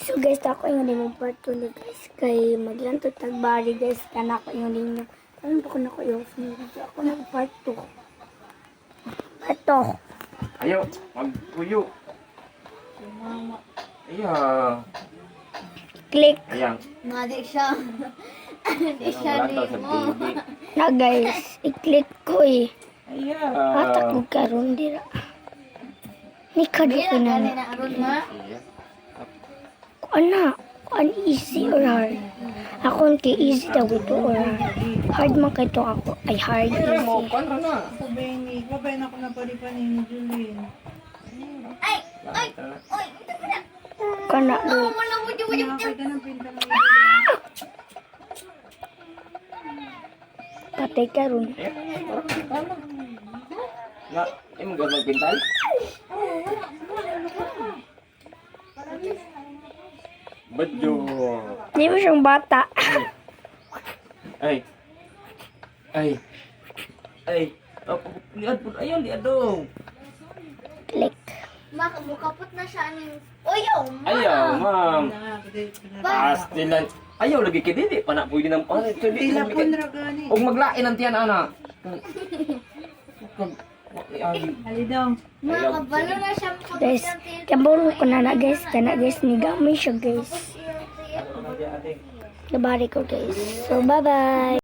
So guys, ako yung hindi mong part 2 ni guys. Kay maglanto tagbari guys. Kana ko yung ninyo. Ano ba ko na ko yung video? Ako na part 2. Ito. Ayaw, magpuyo. Ayaw. Click. Ayan. Madi siya. Hindi siya Wala daw sa mo. baby. Na guys, i-click ko eh. Ayaw. Mata ko karon dira. Ni kado ko Gani na. na aron ma. Ana, an easy or hard? Ako kay easy daw ito or hard man kay to ako. Ay hard Ayaw mo, easy. paano na? Kabayan ako na pari-pani ni Julie. Ay! Ay! Oy! Kana Oh, do. wala mo di mo di mo. Nakakay ka ng pinta mo. Patay karon. Na, ay mo gawag pintal? Badyo. Di mo siyang bata. Ay. Ay. Ay. Liad po. Ayaw, liad daw. Click. Makapot na siya ng... Oyo! Ayaw, ma'am. Ba? Pastilan. Ayaw, lagi kidili. Panak pwede ng panit. Pila po na gani. Huwag maglain ang tiyan, anak. Ali daw. Makabalo na siya. Guys, kaburo ko na guys. Kana guys, ni gamay siya guys. Nabari ko guys. So bye bye.